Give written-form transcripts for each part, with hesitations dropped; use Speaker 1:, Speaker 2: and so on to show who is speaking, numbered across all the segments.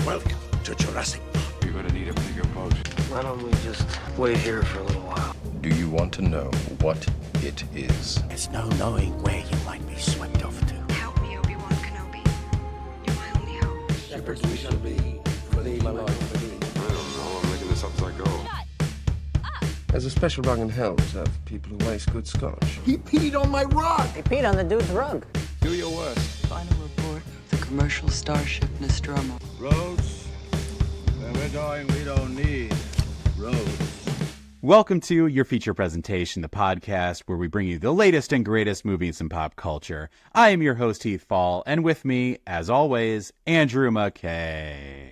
Speaker 1: Welcome to Jurassic Park.
Speaker 2: You're gonna need a bigger boat.
Speaker 3: Why don't we just wait here for a little while?
Speaker 4: Do you want to know what it is?
Speaker 1: There's no knowing where you might be swept off to.
Speaker 5: Help me, Obi-Wan Kenobi. You're my only hope.
Speaker 3: Shepherds we shall be, for thee, my life, for thee.
Speaker 2: I don't know. I'm making this up as I go.
Speaker 4: There's a special rug in hell reserved for people who waste good scotch.
Speaker 1: He peed on my rug.
Speaker 6: They peed on the dude's rug.
Speaker 2: Do your worst.
Speaker 7: Final report of the commercial starship Nostromo.
Speaker 8: Roads? Where we're going, we don't need roads.
Speaker 9: Welcome to Your Feature Presentation, the podcast where we bring you the latest and greatest movies in pop culture. I am your host, Heath Fall, and with me, as always, Andrew McKay.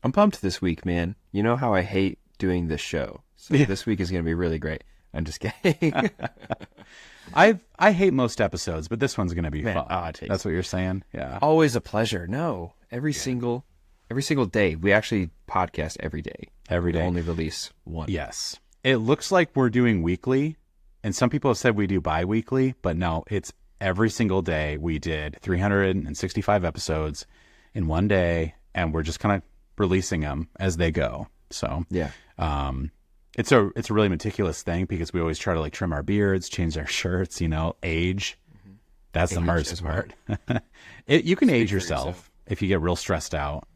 Speaker 10: I'm pumped this week, man. You know how I hate doing this show. So this week is going to be really great. I'm just kidding.
Speaker 9: I hate most episodes, but this one's going to be fun.
Speaker 10: That's
Speaker 9: what you're saying? Yeah.
Speaker 10: Always a pleasure. No, every single day. We actually podcast every day.
Speaker 9: Every day.
Speaker 10: We only release one.
Speaker 9: Yes. It looks like we're doing weekly, and some people have said we do bi-weekly, but no, it's every single day. We did 365 episodes in one day, and we're just kind of releasing them as they go. So
Speaker 10: yeah.
Speaker 9: It's a really meticulous thing because we always try to like trim our beards, change our shirts, age. That's the hardest part. You can age yourself if you get real stressed out,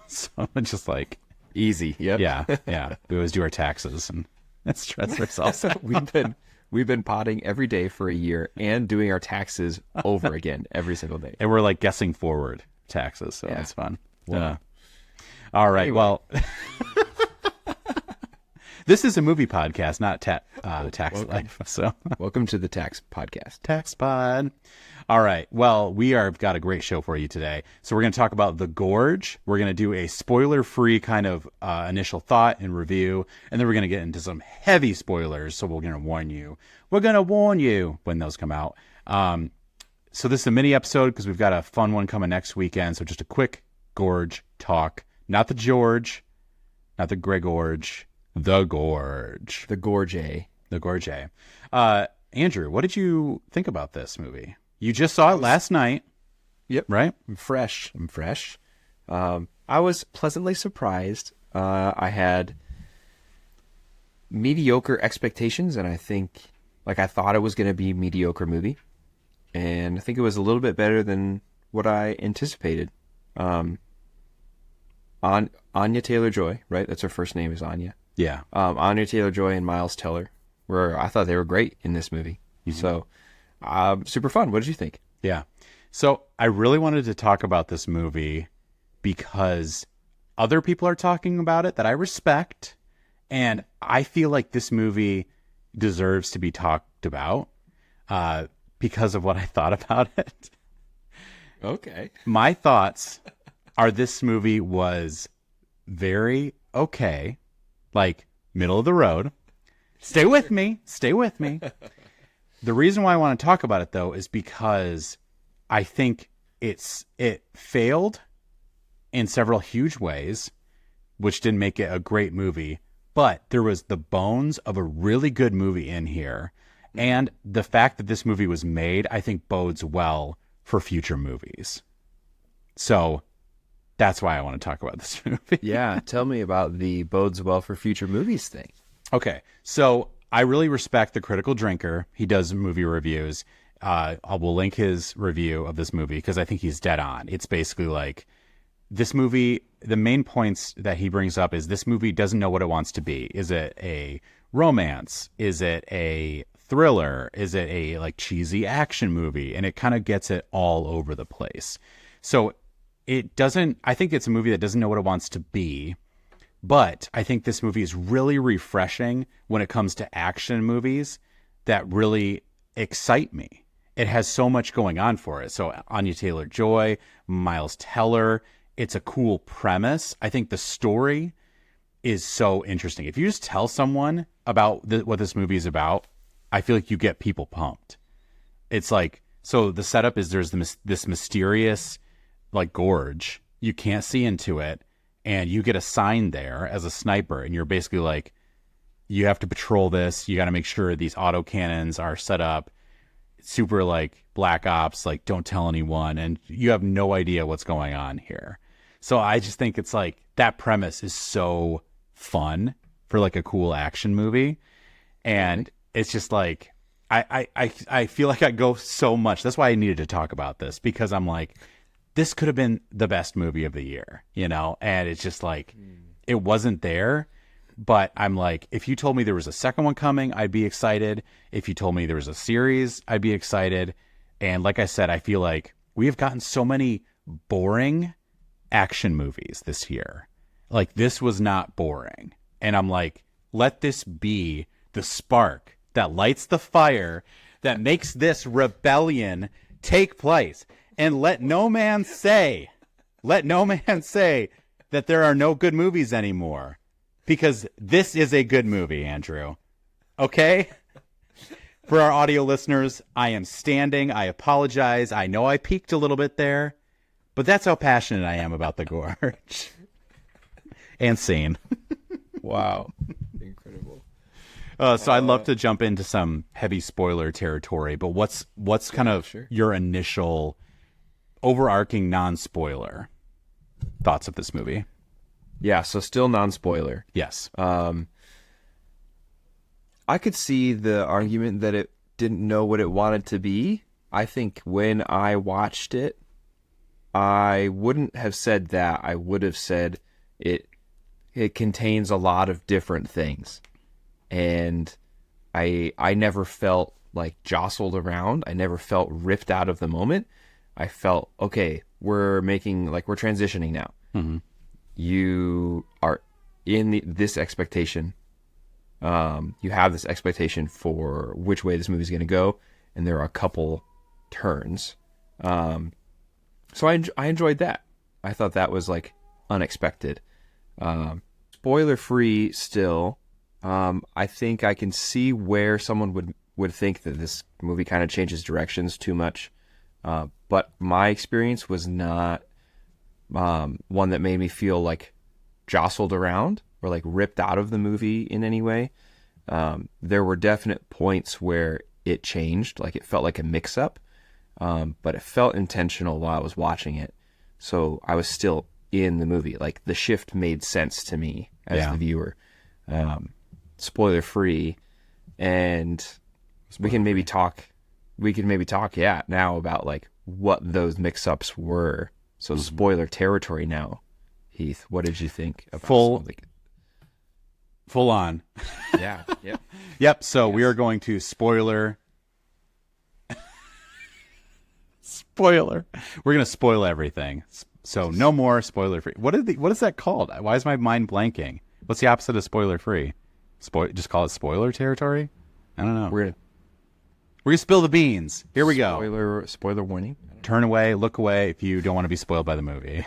Speaker 9: So it's just like
Speaker 10: easy. Yep.
Speaker 9: Yeah. We always do our taxes and stress ourselves.
Speaker 10: We've been potting every day for a year and doing our taxes over again every single day.
Speaker 9: And we're like guessing forward taxes, so that's fun.
Speaker 10: Wow.
Speaker 9: All right.
Speaker 10: Anyway.
Speaker 9: Well, this is a movie podcast, not tax life. So
Speaker 10: welcome to the Tax Podcast.
Speaker 9: Tax Pod. All right. Well, we've got a great show for you today. So we're going to talk about The Gorge. We're going to do a spoiler-free kind of initial thought and review, and then we're going to get into some heavy spoilers. So we're going to warn you. We're going to warn you when those come out. So this is a mini episode because we've got a fun one coming next weekend. So just a quick Gorge talk. Not the George, not the Gregorge, the Gorge.
Speaker 10: The Gorge.
Speaker 9: The Gorge. Andrew, what did you think about this movie? You just saw it last night.
Speaker 10: Yep.
Speaker 9: Right?
Speaker 10: I'm fresh. I was pleasantly surprised. I had mediocre expectations, and I think, I thought it was going to be a mediocre movie. And I think it was a little bit better than what I anticipated. Anya Taylor-Joy, right? That's her first name is Anya.
Speaker 9: Yeah.
Speaker 10: Anya Taylor-Joy and Miles Teller I thought they were great in this movie. Mm-hmm. So, super fun. What did you think?
Speaker 9: Yeah. So I really wanted to talk about this movie because other people are talking about it that I respect. And I feel like this movie deserves to be talked about because of what I thought about it.
Speaker 10: Okay.
Speaker 9: My thoughts are this movie was very okay, like middle of the road. Stay with me. The reason why I want to talk about it, though, is because I think it failed in several huge ways, which didn't make it a great movie. But there was the bones of a really good movie in here. And the fact that this movie was made, I think, bodes well for future movies. So that's why I want to talk about this movie.
Speaker 10: Yeah, tell me about the bodes well for future movies thing.
Speaker 9: Okay, so I really respect the Critical Drinker. He does movie reviews. I will link his review of this movie because I think he's dead on. It's basically like this movie, the main points that he brings up is this movie doesn't know what it wants to be. Is it a romance? Is it a thriller? Is it a cheesy action movie? And it kind of gets it all over the place. So I think it's a movie that doesn't know what it wants to be. But I think this movie is really refreshing when it comes to action movies that really excite me. It has so much going on for it. So Anya Taylor-Joy, Miles Teller, it's a cool premise. I think the story is so interesting. If you just tell someone about what this movie is about, I feel like you get people pumped. It's like, so the setup is there's this mysterious gorge. You can't see into it. And you get assigned there as a sniper, and you're basically like, you have to patrol this. You got to make sure these autocannons are set up. Super black ops, don't tell anyone. And you have no idea what's going on here. So I just think it's like that premise is so fun for like a cool action movie. And it's just like, I feel like I go so much. That's why I needed to talk about this, because I'm like, this could have been the best movie of the year, you know? And it's just like, it wasn't there. But I'm like, if you told me there was a second one coming, I'd be excited. If you told me there was a series, I'd be excited. And like I said, I feel like we have gotten so many boring action movies this year. Like, this was not boring. And I'm like, let this be the spark that lights the fire that makes this rebellion take place. And let no man say that there are no good movies anymore. Because this is a good movie, Andrew. Okay? For our audio listeners, I am standing. I apologize. I know I peaked a little bit there, but that's how passionate I am about the Gorge. And scene.
Speaker 10: Wow. Incredible.
Speaker 9: So I'd love to jump into some heavy spoiler territory, but what's kind of your initial overarching non-spoiler thoughts of this movie?
Speaker 10: Yeah, so still non-spoiler.
Speaker 9: Yes.
Speaker 10: I could see the argument that it didn't know what it wanted to be. I think when I watched it, I wouldn't have said that. I would have said it contains a lot of different things. And I never felt like jostled around. I never felt ripped out of the moment. I felt, okay, we're transitioning now.
Speaker 9: Mm-hmm.
Speaker 10: You are in this expectation. You have this expectation for which way this movie's going to go, and there are a couple turns. So I enjoyed that. I thought that was like unexpected. Spoiler free still. I think I can see where someone would think that this movie kind of changes directions too much. But my experience was not one that made me feel like jostled around or like ripped out of the movie in any way. There were definite points where it changed, like it felt like a mix-up, but it felt intentional while I was watching it. So I was still in the movie. Like the shift made sense to me as the viewer. Spoiler free, and we can maybe talk now about like what those mix-ups were. So spoiler territory now. Heath, what did you think about
Speaker 9: full on?
Speaker 10: Yeah. Yep.
Speaker 9: Yep. So we are going to spoiler. We're going to spoil everything. So no more spoiler free. What is that called? Why is my mind blanking? What's the opposite of spoiler free? Just call it spoiler territory? I don't know. We're gonna spill the beans. Here we go.
Speaker 10: Spoiler warning.
Speaker 9: Turn away, look away if you don't want to be spoiled by the movie.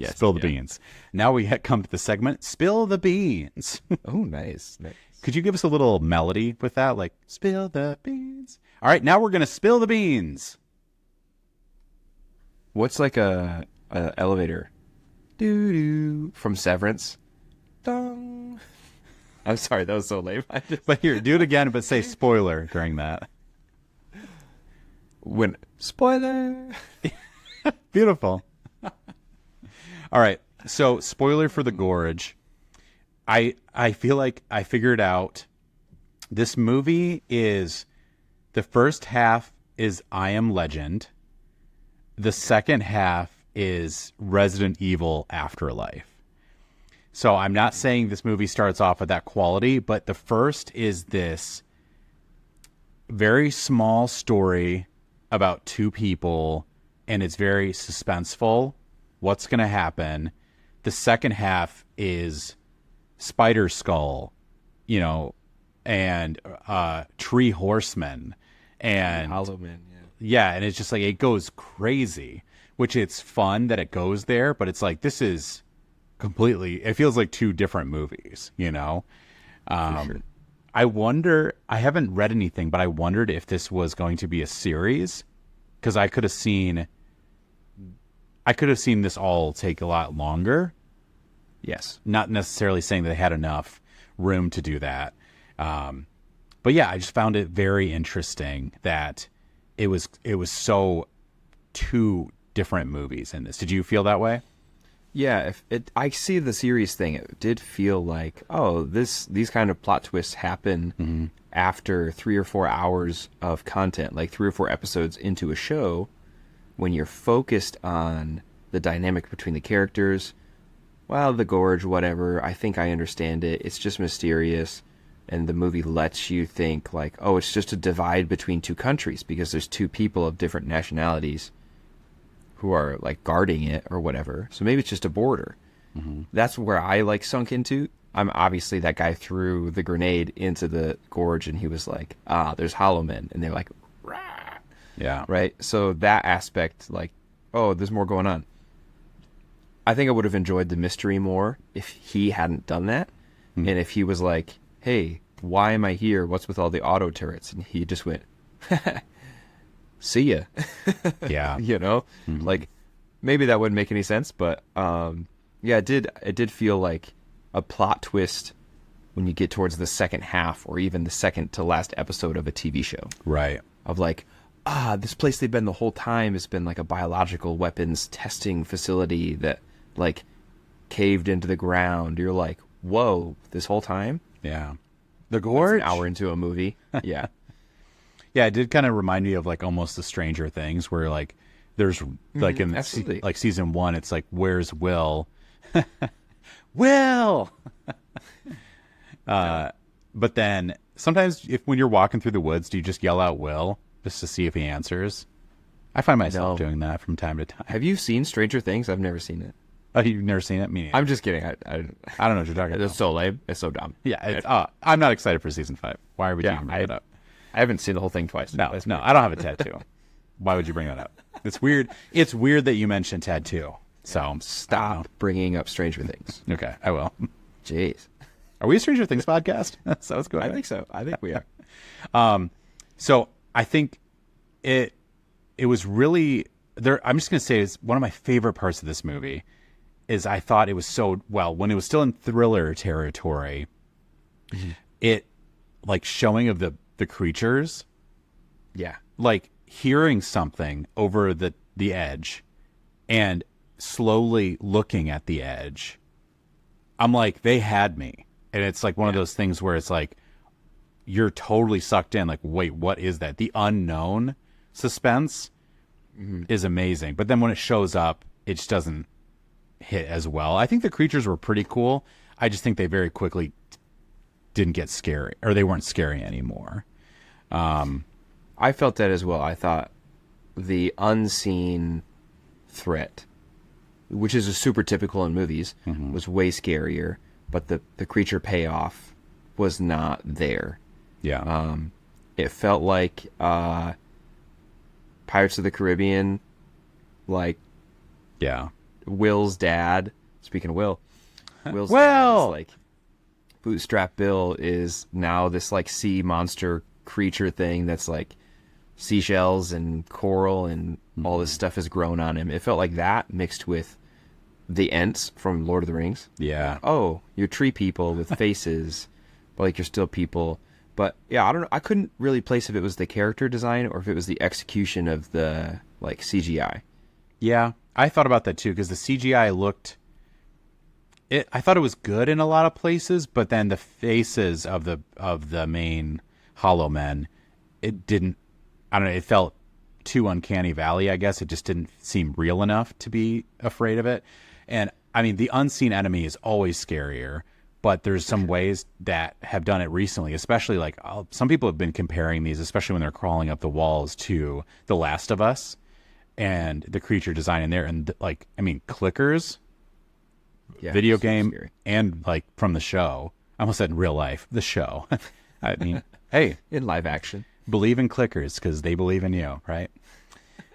Speaker 9: Spill the beans. Now we come to the segment, Spill the Beans.
Speaker 10: Oh, nice.
Speaker 9: Could you give us a little melody with that? Like, spill the beans. All right, now we're going to spill the beans.
Speaker 10: What's like a elevator? Doo-doo. From Severance. Dong. I'm sorry, that was so lame.
Speaker 9: But here, do it again, but say spoiler during that.
Speaker 10: Spoiler.
Speaker 9: Beautiful. All right. So, spoiler for the Gorge. I feel like I figured out this movie is the first half is I Am Legend. The second half is Resident Evil Afterlife. So I'm not saying this movie starts off with that quality, but the first is this very small story about two people, and it's very suspenseful. What's going to happen? The second half is Spider Skull, and Tree Horseman, and
Speaker 10: Hollow Man,
Speaker 9: yeah, and it's just like it goes crazy, which it's fun that it goes there, but it's like this is completely. It feels like two different movies, Sure. I wonder. I haven't read anything, but I wondered if this was going to be a series, because I could have seen this all take a lot longer.
Speaker 10: Yes.
Speaker 9: Not necessarily saying that they had enough room to do that. But yeah, I just found it very interesting that it was so two different movies in this. Did you feel that way?
Speaker 10: Yeah, I see the series thing. It did feel like, oh, these kind of plot twists happen after 3 or 4 hours of content, like 3 or 4 episodes into a show, when you're focused on the dynamic between the characters. Well, the Gorge, whatever, I think I understand it. It's just mysterious, and the movie lets you think like, oh, it's just a divide between two countries because there's two people of different nationalities who are like guarding it or whatever. So maybe it's just a border. That's where I like sunk into. I'm obviously that guy threw the grenade into the Gorge and he was like, there's Hollow Men, and they're like, rah!
Speaker 9: Yeah.
Speaker 10: Right. So that aspect, like, oh, there's more going on. I think I would have enjoyed the mystery more if he hadn't done that. And if he was like, hey, why am I here? What's with all the auto turrets? And he just went, see ya.
Speaker 9: Yeah.
Speaker 10: You know, like maybe that wouldn't make any sense, but yeah, it did feel like a plot twist when you get towards the second half or even the second to last episode of a TV show.
Speaker 9: Right.
Speaker 10: Of like, this place they've been the whole time has been like a biological weapons testing facility that like caved into the ground. You're like, whoa, this whole time?
Speaker 9: Yeah. The Gorge?
Speaker 10: An hour into a movie. Yeah.
Speaker 9: Yeah, it did kind of remind me of like almost the Stranger Things, where like there's like in like season 1, it's like, where's Will? Will. But then sometimes when you're walking through the woods, do you just yell out Will just to see if he answers? I find myself doing that from time to time.
Speaker 10: Have you seen Stranger Things? I've never seen it.
Speaker 9: Oh, you've never seen it? Me neither.
Speaker 10: I'm just kidding. I
Speaker 9: don't know what you're talking about.
Speaker 10: It's so lame. It's so dumb.
Speaker 9: Yeah, I'm not excited for season 5. Why would you bring that up?
Speaker 10: I haven't seen the whole thing twice.
Speaker 9: No, I don't have a tattoo. Why would you bring that up? It's weird. It's weird that you mentioned tattoo. So
Speaker 10: stop bringing up Stranger Things.
Speaker 9: Okay, I will.
Speaker 10: Jeez.
Speaker 9: Are we a Stranger Things podcast? So let's go ahead.
Speaker 10: I think so. I think we are.
Speaker 9: So I think it was really there. I'm just going to say it's one of my favorite parts of this movie is I thought it was so well when it was still in thriller territory. It like showing of the creatures.
Speaker 10: Yeah.
Speaker 9: Like hearing something over the edge and slowly looking at the edge. I'm like, they had me. And it's like one of those things where it's like, you're totally sucked in. Like, wait, what is that? The unknown suspense is amazing. But then when it shows up, it just doesn't hit as well. I think the creatures were pretty cool. I just think they very quickly didn't get scary, or they weren't scary anymore.
Speaker 10: I felt that as well. I thought the unseen threat, which is a super typical in movies, was way scarier, but the creature payoff was not there.
Speaker 9: Yeah.
Speaker 10: It felt like Pirates of the Caribbean, like Will's dad. Speaking of Will's dad is like Bootstrap Bill is now this like sea monster creature thing that's like seashells and coral and all this stuff has grown on him. It felt like that mixed with the Ents from Lord of the Rings.
Speaker 9: Yeah.
Speaker 10: Oh, you're tree people with faces, but like you're still people. But yeah, I don't know. I couldn't really place if it was the character design or if it was the execution of the like CGI.
Speaker 9: Yeah, I thought about that too because the CGI looked. I thought it was good in a lot of places, but then the faces of the main Hollow Men, it didn't. I don't know. It felt too uncanny valley. I guess it just didn't seem real enough to be afraid of it. And I mean, the unseen enemy is always scarier. But there's some ways that have done it recently, especially like some people have been comparing these, especially when they're crawling up the walls, to The Last of Us and the creature design in there. And like, I mean, clickers, video game, scary. And like from the show. I almost said in real life, the show. I mean, hey,
Speaker 10: in live action,
Speaker 9: believe in clickers because they believe in you, right?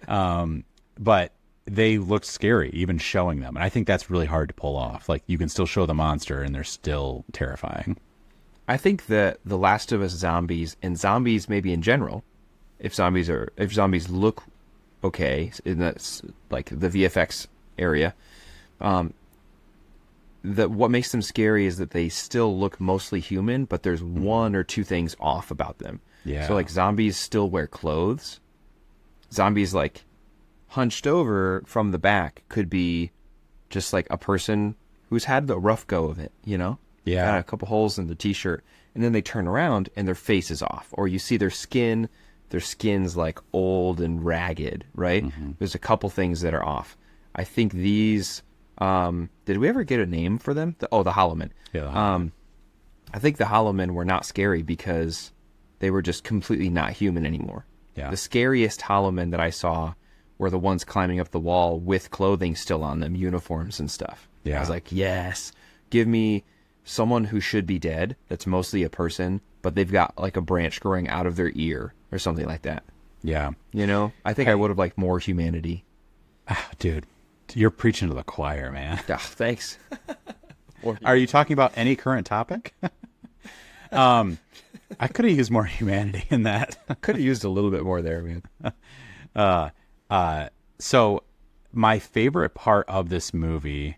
Speaker 9: But they look scary, even showing them. And I think that's really hard to pull off. Like, you can still show the monster, and they're still terrifying.
Speaker 10: I think that The Last of Us zombies, and zombies maybe in general, if zombies look okay, in that, like, the VFX area, that what makes them scary is that they still look mostly human, but there's one or two things off about them.
Speaker 9: Yeah.
Speaker 10: So, like, zombies still wear clothes. Zombies, like, hunched over from the back could be just like a person who's had the rough go of it, you know?
Speaker 9: Yeah.
Speaker 10: Got a couple holes in the t-shirt, and then they turn around and their face is off, or you see their skin's like old and ragged, right? There's a couple things that are off. I think these, did we ever get a name for them? The Hollow Men.
Speaker 9: Yeah. The Hollow Men.
Speaker 10: I think the Hollow Men were not scary because they were just completely not human anymore.
Speaker 9: Yeah.
Speaker 10: The scariest Hollow Men that I saw were the ones climbing up the wall with clothing still on them, uniforms and stuff.
Speaker 9: Yeah.
Speaker 10: I was like, yes, give me someone who should be dead, that's mostly a person, but they've got like a branch growing out of their ear or something like that.
Speaker 9: Yeah.
Speaker 10: You know, I think I would have liked more humanity.
Speaker 9: Dude, you're preaching to the choir, man.
Speaker 10: Oh, thanks.
Speaker 9: Are you talking about any current topic? I could have used more humanity in that.
Speaker 10: Could have used a little bit more there, man.
Speaker 9: So my favorite part of this movie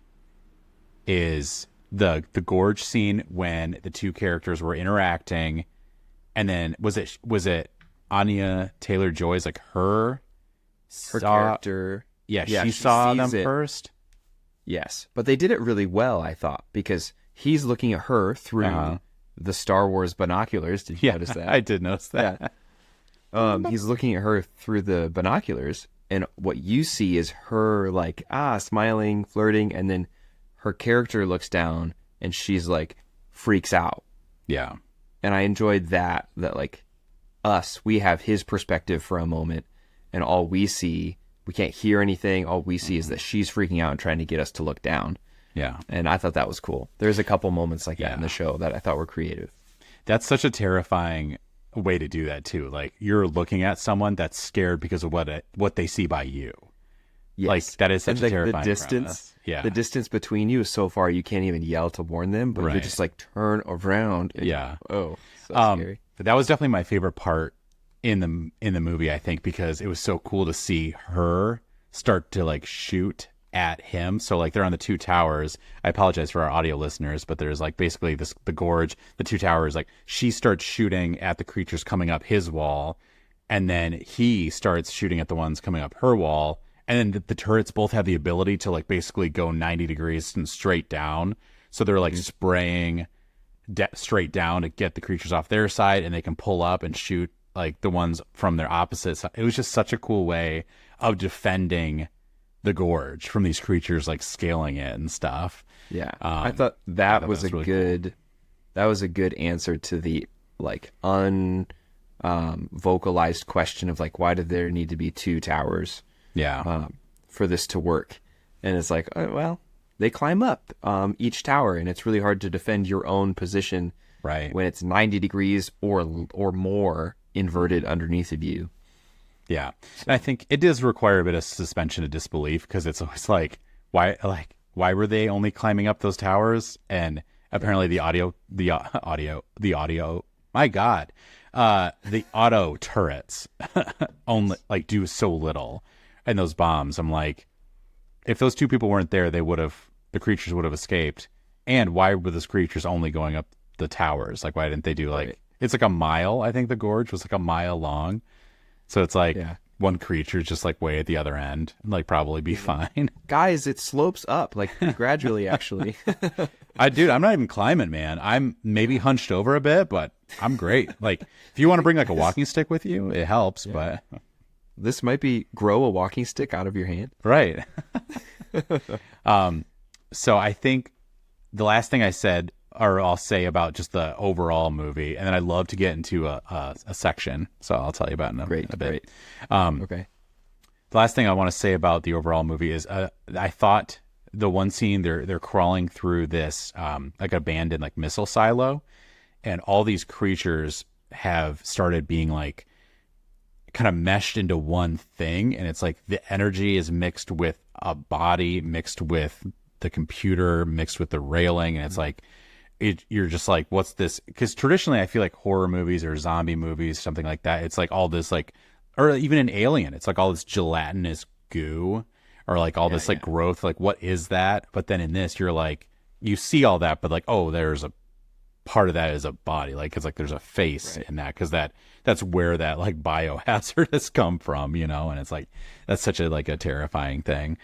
Speaker 9: is the Gorge scene when the two characters were interacting, and then was it Anya Taylor-Joy's like her
Speaker 10: Character.
Speaker 9: Yeah,
Speaker 10: Yeah,
Speaker 9: she
Speaker 10: she
Speaker 9: saw
Speaker 10: sees
Speaker 9: them
Speaker 10: it.
Speaker 9: first.
Speaker 10: Yes, but they did it really well, I thought, because he's looking at her through the Star Wars binoculars. Did you notice that?
Speaker 9: I did notice that.
Speaker 10: He's looking at her through the binoculars, and what you see is her like smiling, flirting, and then her character looks down and she's like freaks out.
Speaker 9: Yeah.
Speaker 10: And I enjoyed that like we have his perspective for a moment, and all we see, we can't hear anything. All we see is that she's freaking out and trying to get us to look down.
Speaker 9: Yeah.
Speaker 10: And I thought that was cool. There's a couple moments like that in the show that I thought were creative.
Speaker 9: That's such a terrifying way to do that too. Like you're looking at someone that's scared because of what they see by you.
Speaker 10: Yes.
Speaker 9: Like that is such
Speaker 10: And,
Speaker 9: a terrifying
Speaker 10: the distance.
Speaker 9: premise. Yeah.
Speaker 10: The distance between you is so far you can't even yell to warn them, but you
Speaker 9: Right.
Speaker 10: just like turn around. And,
Speaker 9: Yeah.
Speaker 10: Oh, so scary.
Speaker 9: But that was definitely my favorite part in the movie, I think, because it was so cool to see her start to like shoot at him. So like they're on the two towers. I apologize for our audio listeners, but there's like basically the gorge, the two towers, like she starts shooting at the creatures coming up his wall, and then he starts shooting at the ones coming up her wall. And then the turrets both have the ability to like basically go 90 degrees and straight down. So they're like spraying straight down to get the creatures off their side, and they can pull up and shoot like the ones from their opposite side. It was just such a cool way of defending the gorge from these creatures like scaling it and stuff.
Speaker 10: Yeah. I thought that was
Speaker 9: really
Speaker 10: good. That was a good answer to the like vocalized question of like, why did there need to be two towers?
Speaker 9: Yeah.
Speaker 10: For this to work. And it's like, oh, well, they climb up each tower, and it's really hard to defend your own position
Speaker 9: Right.
Speaker 10: when it's 90 degrees or more inverted underneath of you.
Speaker 9: Yeah. And I think it does require a bit of suspension of disbelief, because it's always like why were they only climbing up those towers? And apparently the auto turrets only like do so little. And those bombs, I'm like, if those two people weren't there, the creatures would have escaped. And why were those creatures only going up the towers? Like, why didn't they do like, it's like a mile. I think the gorge was like a mile long. So it's like one creature just like way at the other end, and like probably be fine.
Speaker 10: Guys, it slopes up like gradually, actually.
Speaker 9: I'm not even climbing, man. I'm maybe hunched over a bit, but I'm great. Like, if you want to bring like a walking stick with you, it helps, but
Speaker 10: This might be grow a walking stick out of your hand.
Speaker 9: right. So I think the last thing I said, or I'll say about just the overall movie, and then I'd love to get into a section, so I'll tell you about it in a bit.
Speaker 10: Great. Okay.
Speaker 9: The last thing I want to say about the overall movie is I thought the one scene they're crawling through this like abandoned like missile silo, and all these creatures have started being like kind of meshed into one thing, and it's like the energy is mixed with a body, mixed with the computer, mixed with the railing, and it's like you're just like, what's this? Because traditionally I feel like horror movies or zombie movies, something like that, it's like all this like, or even an Alien, it's like all this gelatinous goo, or like all this like growth, like what is that? But then in this you're like, you see all that, but like, oh, there's a part of that is a body, like it's like there's a face in that, because that's where that like biohazard has come from, you know. And it's like, that's such a like a terrifying thing.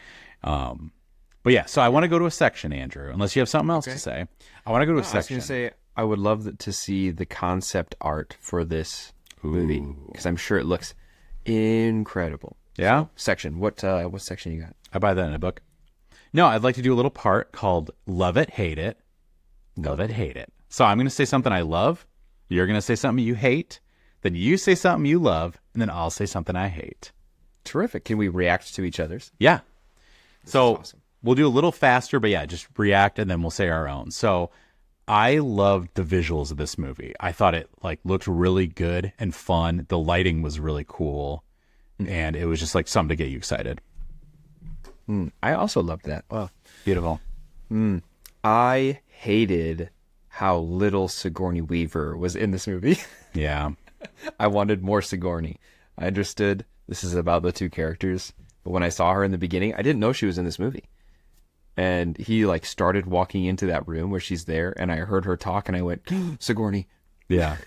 Speaker 9: But yeah, so I want to go to a section, Andrew, unless you have something else to say. I want to go to a
Speaker 10: I was
Speaker 9: section.
Speaker 10: going to say, I would love to see the concept art for this movie, because I'm sure it looks incredible.
Speaker 9: Yeah?
Speaker 10: So, section. What section you got?
Speaker 9: I buy that in a book. No, I'd like to do a little part called Love It, Hate It. Love it, hate it. So I'm going to say something I love. You're going to say something you hate. Then you say something you love. And then I'll say something I hate.
Speaker 10: Terrific. Can we react to each other's?
Speaker 9: Yeah. So
Speaker 10: awesome.
Speaker 9: we'll do a little faster, but yeah, just react and then we'll say our own. So I loved the visuals of this movie. I thought it like looked really good and fun. The lighting was really cool. And it was just like something to get you excited.
Speaker 10: I also loved that. Wow.
Speaker 9: Beautiful.
Speaker 10: I hated how little Sigourney Weaver was in this movie.
Speaker 9: Yeah.
Speaker 10: I wanted more Sigourney. I understood this is about the two characters, but when I saw her in the beginning, I didn't know she was in this movie. And he like started walking into that room where she's there, and I heard her talk, and I went, Sigourney.
Speaker 9: Yeah.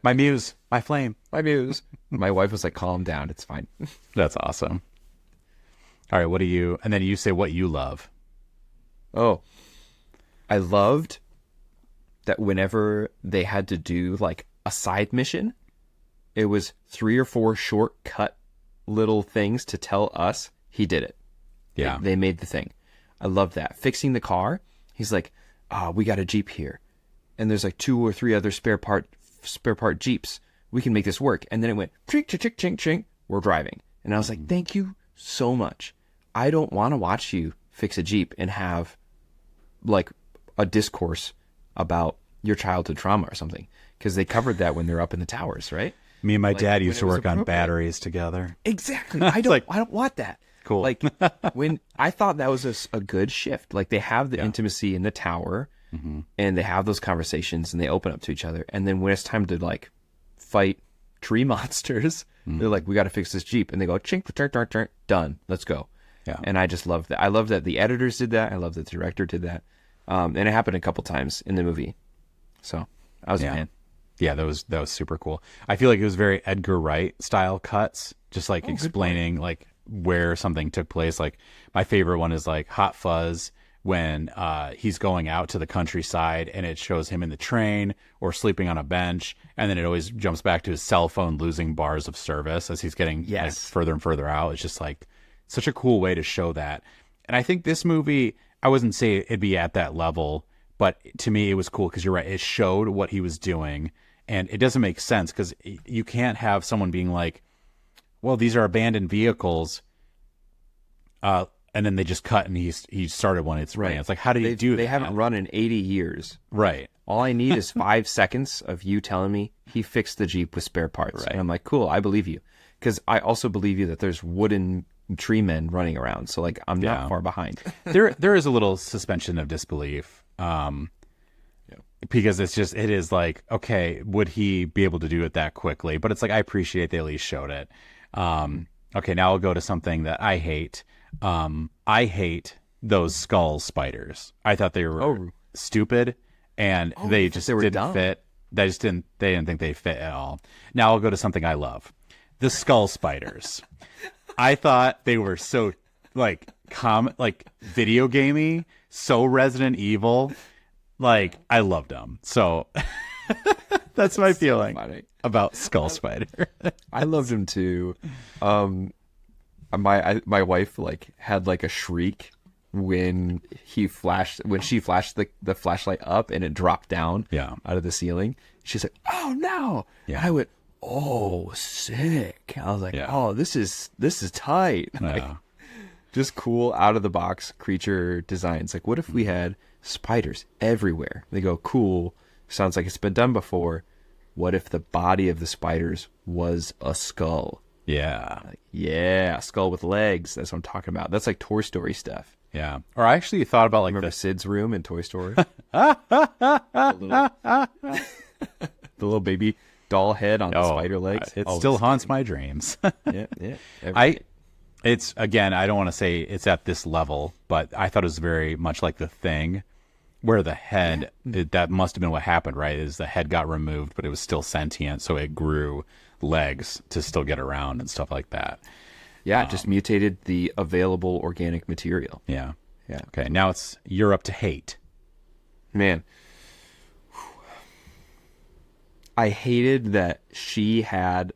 Speaker 9: My muse, my flame.
Speaker 10: My muse. My wife was like, calm down, it's fine.
Speaker 9: That's awesome. All right, what do you, and then you say what you love.
Speaker 10: Oh, I loved that whenever they had to do like a side mission, it was 3 or 4 shortcut little things to tell us he did it.
Speaker 9: Yeah.
Speaker 10: They made the thing. I love that. Fixing the car. He's like, we got a Jeep here. And there's like 2 or 3 other spare part Jeeps. We can make this work. And then it went, chink, chink, chink, chink, chink. We're driving. And I was like, thank you so much. I don't want to watch you fix a Jeep and have like a discourse about your childhood trauma or something. Because they covered that when they're up in the towers, right?
Speaker 9: Me and my
Speaker 10: Like,
Speaker 9: dad
Speaker 10: when
Speaker 9: used
Speaker 10: it
Speaker 9: to
Speaker 10: was
Speaker 9: work on
Speaker 10: appropriate.
Speaker 9: batteries together.
Speaker 10: Exactly. I don't want that.
Speaker 9: Cool.
Speaker 10: Like when I thought that was a good shift. Like they have the intimacy in the tower and they have those conversations and they open up to each other. And then when it's time to like fight tree monsters, they're like, we got to fix this Jeep. And they go, chink, turn, turn, turn, done. Let's go.
Speaker 9: Yeah.
Speaker 10: And I just love that. I love that the editors did that. I love that the director did that. And it happened a couple times in the movie. So I was a fan.
Speaker 9: Yeah, that was super cool. I feel like it was very Edgar Wright style cuts, just like explaining like where something took place. Like my favorite one is like Hot Fuzz when he's going out to the countryside and it shows him in the train or sleeping on a bench, and then it always jumps back to his cell phone losing bars of service as he's getting like, further and further out. It's just like such a cool way to show that. And I think this movie, I wouldn't say it'd be at that level, but to me it was cool because you're right. It showed what he was doing, and it doesn't make sense because you can't have someone being like, well, these are abandoned vehicles, and then they just cut and he started one. It's right. It's like, how did he do that?
Speaker 10: They haven't run in 80 years.
Speaker 9: Right.
Speaker 10: All I need is 5 seconds of you telling me he fixed the Jeep with spare parts.
Speaker 9: Right.
Speaker 10: And I'm like, cool, I believe you. Because I also believe you that there's wooden tree men running around. So like, I'm not far behind.
Speaker 9: there is a little suspension of disbelief. Because it is like, okay, would he be able to do it that quickly? But it's like, I appreciate they at least showed it. Okay, now I'll go to something that I hate. I hate those skull spiders. I thought they were stupid, and they just didn't
Speaker 10: dumb.
Speaker 9: fit. They didn't think they fit at all. Now I'll go to something I love. The skull spiders. I thought they were so like video gamey, so Resident Evil. Like, I loved them. So that's my feeling about Skull Spider.
Speaker 10: I loved him too. My wife like had like a shriek when she flashed the flashlight up and it dropped down out of the ceiling. She's like, "Oh no!"
Speaker 9: Yeah.
Speaker 10: I went, "Oh, sick!" I was like, "Oh, this is tight." Like, just cool out of the box creature designs. Like, what if we had spiders everywhere? They go, cool. Sounds like it's been done before. What if the body of the spiders was a skull?
Speaker 9: Yeah.
Speaker 10: Like, yeah, a skull with legs. That's what I'm talking about. That's like Toy Story stuff.
Speaker 9: Yeah. Or I actually thought about like
Speaker 10: Remember Sid's room in Toy Story? The little baby doll head on the spider legs.
Speaker 9: It still haunts my dreams.
Speaker 10: Yeah.
Speaker 9: It's, again, I don't want to say it's at this level, but I thought it was very much like The Thing, where the head, that must have been what happened, right? Is the head got removed, but it was still sentient, so it grew legs to still get around and stuff like that.
Speaker 10: Yeah, it just mutated the available organic material.
Speaker 9: Yeah.
Speaker 10: Yeah.
Speaker 9: Okay, now you're up to hate.
Speaker 10: Man. I hated that she had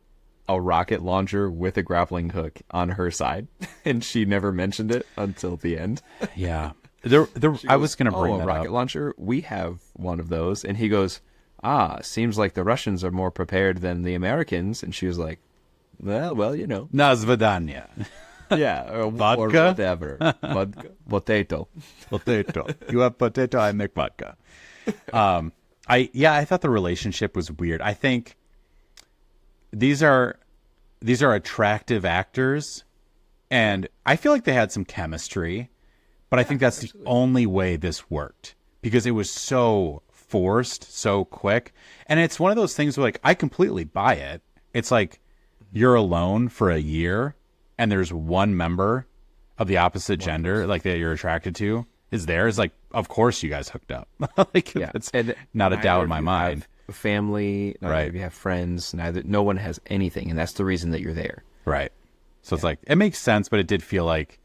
Speaker 10: a rocket launcher with a grappling hook on her side, and she never mentioned it until the end.
Speaker 9: Yeah. I was going to bring
Speaker 10: a
Speaker 9: that
Speaker 10: rocket
Speaker 9: up.
Speaker 10: launcher? We have one of those. And he goes, seems like the Russians are more prepared than the Americans. And she was like, well, you know.
Speaker 9: Nazvedanya.
Speaker 10: Yeah. Or
Speaker 9: Vodka?
Speaker 10: whatever. Vodka. Potato.
Speaker 9: Potato. You have potato, I make vodka. I thought the relationship was weird. I think these are attractive actors, and I feel like they had some chemistry, but I think that's the only way this worked because it was so forced, so quick. And it's one of those things where, like, I completely buy it. It's like you're alone for a year and there's one member of the opposite gender like that you're attracted to is there. It's like, of course you guys hooked up. Like,
Speaker 10: Yeah.
Speaker 9: it's
Speaker 10: And
Speaker 9: not a
Speaker 10: neither
Speaker 9: doubt
Speaker 10: of
Speaker 9: in my
Speaker 10: you
Speaker 9: mind.
Speaker 10: have family, neither
Speaker 9: Right.
Speaker 10: of you have friends, no one has anything, and that's the reason that you're there.
Speaker 9: Right. So it's like, it makes sense, but it did feel like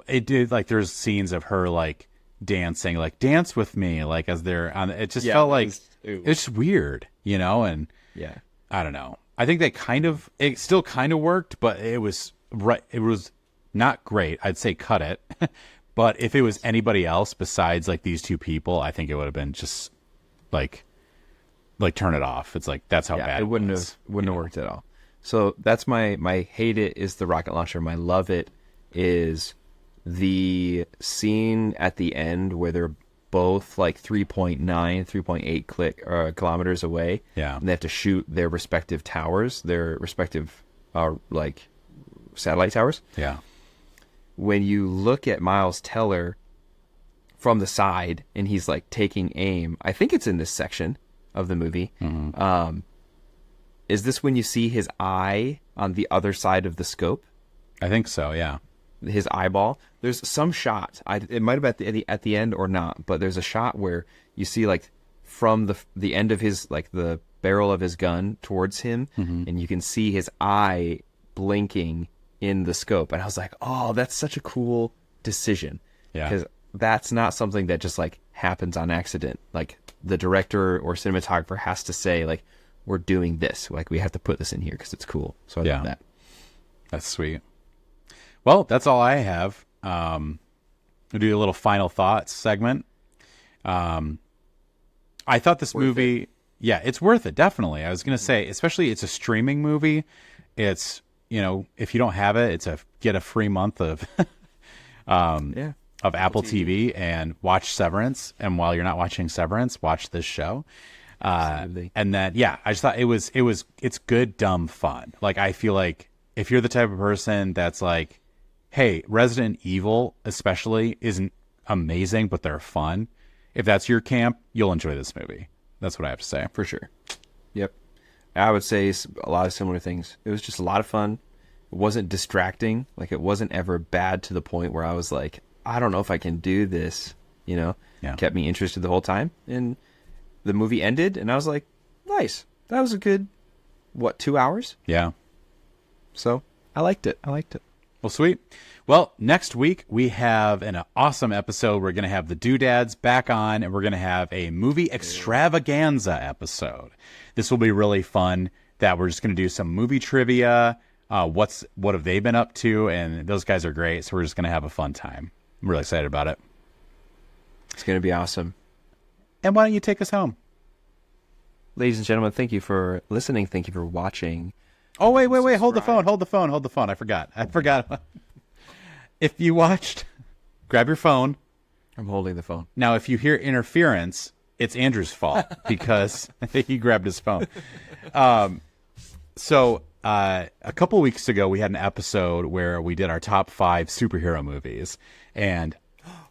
Speaker 9: there's scenes of her like dancing, like dance with me, like as they're on, it just felt like it's weird, you know? And
Speaker 10: Yeah.
Speaker 9: I don't know. I think it still kind of worked, but it was right. It was not great. I'd say cut it. But if it was anybody else besides like these two people, I think it would have been just like turn it off. It's like, that's how bad
Speaker 10: it wouldn't
Speaker 9: was,
Speaker 10: have worked at all. So that's my hate it is the rocket launcher. My love it is the scene at the end where they're both like 3.8 kilometers away.
Speaker 9: Yeah.
Speaker 10: And they have to shoot their respective towers, their respective like satellite towers.
Speaker 9: Yeah.
Speaker 10: When you look at Miles Teller from the side and he's like taking aim, I think it's in this section of the movie.
Speaker 9: Mm-hmm.
Speaker 10: Is this when you see his eye on the other side of the scope?
Speaker 9: I think so. Yeah.
Speaker 10: His eyeball. There's some shot. It might have been at the end or not, but there's a shot where you see like from the end of his, like the barrel of his gun towards him, and you can see his eye blinking in the scope. And I was like, oh, that's such a cool decision.
Speaker 9: Yeah.
Speaker 10: Because that's not something that just like happens on accident. Like the director or cinematographer has to say like, we're doing this. Like we have to put this in here because it's cool. So I love that.
Speaker 9: That's sweet. Well, that's all I have. We'll do a little final thoughts segment. I thought this movie, yeah, it's worth it. Definitely. I was going to say, especially it's a streaming movie. It's, you know, if you don't have it, get a free month of, of Apple TV and watch Severance. And while you're not watching Severance, watch this show. And then, yeah, I just thought it's good, dumb fun. Like, I feel like if you're the type of person that's like, hey, Resident Evil especially isn't amazing, but they're fun. If that's your camp, you'll enjoy this movie. That's what I have to say.
Speaker 10: For sure. Yep. I would say a lot of similar things. It was just a lot of fun. It wasn't distracting. Like, it wasn't ever bad to the point where I was like, I don't know if I can do this, you know?
Speaker 9: Yeah.
Speaker 10: Kept me interested the whole time. And the movie ended, and I was like, nice. That was a good, 2 hours?
Speaker 9: Yeah.
Speaker 10: So, I liked it.
Speaker 9: Well, sweet. Well, next week we have an awesome episode. We're going to have the Doodads back on, and we're going to have a movie extravaganza episode. This will be really fun. That we're just going to do some movie trivia. What have they been up to? And those guys are great, so we're just going to have a fun time. I'm really excited about it.
Speaker 10: It's going to be awesome.
Speaker 9: And why don't you take us home?
Speaker 10: Ladies and gentlemen, thank you for listening. Thank you for watching.
Speaker 9: Oh, wait. Hold the phone. I forgot. If you watched, grab your phone.
Speaker 10: I'm holding the phone.
Speaker 9: Now, if you hear interference, it's Andrew's fault because he grabbed his phone. So a couple weeks ago, we had an episode where we did our top 5 superhero movies. And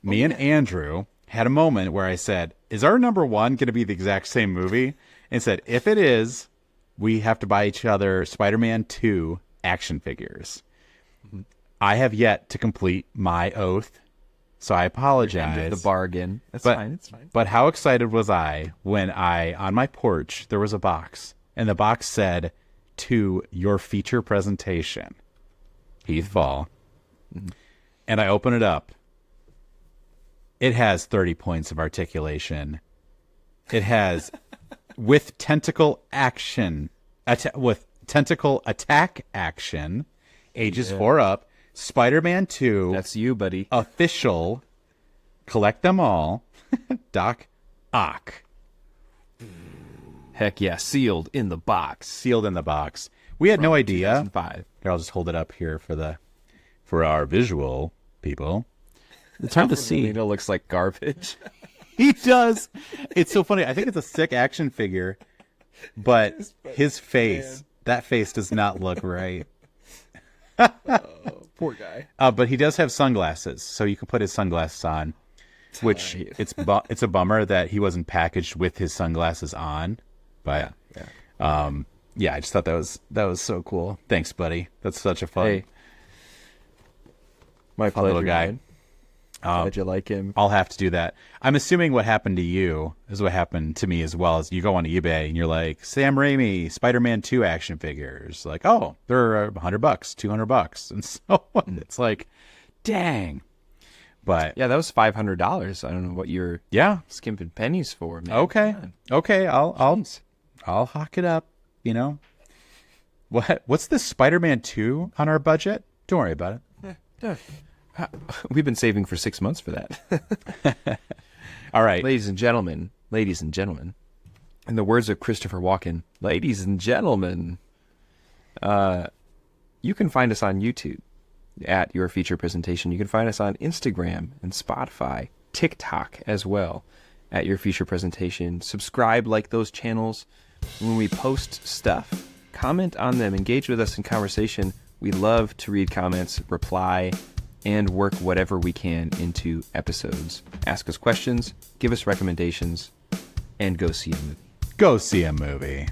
Speaker 9: me and Andrew had a moment where I said, is our number 1 going to be the exact same movie? And said, if it is, we have to buy each other Spider-Man 2 action figures. I have yet to complete my oath, so I apologize.
Speaker 10: The bargain. It's fine.
Speaker 9: But how excited was I when on my porch, there was a box, and the box said, to your feature presentation, Heath Fall. And I open it up, It has 30 points of articulation. It has with tentacle action, with tentacle attack action, ages 4 up. Spider-Man 2.
Speaker 10: That's you, buddy.
Speaker 9: Official. Collect them all. Doc Ock.
Speaker 10: Heck yeah, sealed in the box.
Speaker 9: Sealed in the box. We had no idea.
Speaker 10: 2005.
Speaker 9: Here, I'll just hold it up here for our visual people.
Speaker 6: It's hard to see.
Speaker 10: It looks like garbage.
Speaker 9: He does. It's so funny. I think it's a sick action figure, but his face, that face does not look right.
Speaker 10: Poor guy.
Speaker 9: But he does have sunglasses, so you can put his sunglasses on, which it's a bummer that he wasn't packaged with his sunglasses on. But yeah, I just thought that was so cool. Thanks, buddy. That's such a fun.
Speaker 10: Hey, my pleasure,
Speaker 9: little guy.
Speaker 10: man. Glad you like him.
Speaker 9: I'll have to do that. I'm assuming what happened to you is what happened to me as well. As you go on eBay and you're like, Sam Raimi, Spider-Man 2 action figures. Like, oh, they're $100, $200. And so it's like, dang. But
Speaker 10: Yeah, that was $500. I don't know what you're skimping pennies for, man.
Speaker 9: Okay. I'll hawk it up, you know. What's this Spider-Man 2 on our budget? Don't worry about it.
Speaker 10: We've been saving for 6 months for that.
Speaker 9: All right.
Speaker 10: Ladies and gentlemen, in the words of Christopher Walken, ladies and gentlemen, you can find us on YouTube at Your Feature Presentation. You can find us on Instagram and Spotify, TikTok as well, at Your Feature Presentation. Subscribe, like those channels. When we post stuff, comment on them, engage with us in conversation. We love to read comments, reply, and work whatever we can into episodes. Ask us questions, give us recommendations, and go see a movie.
Speaker 9: Go see a movie.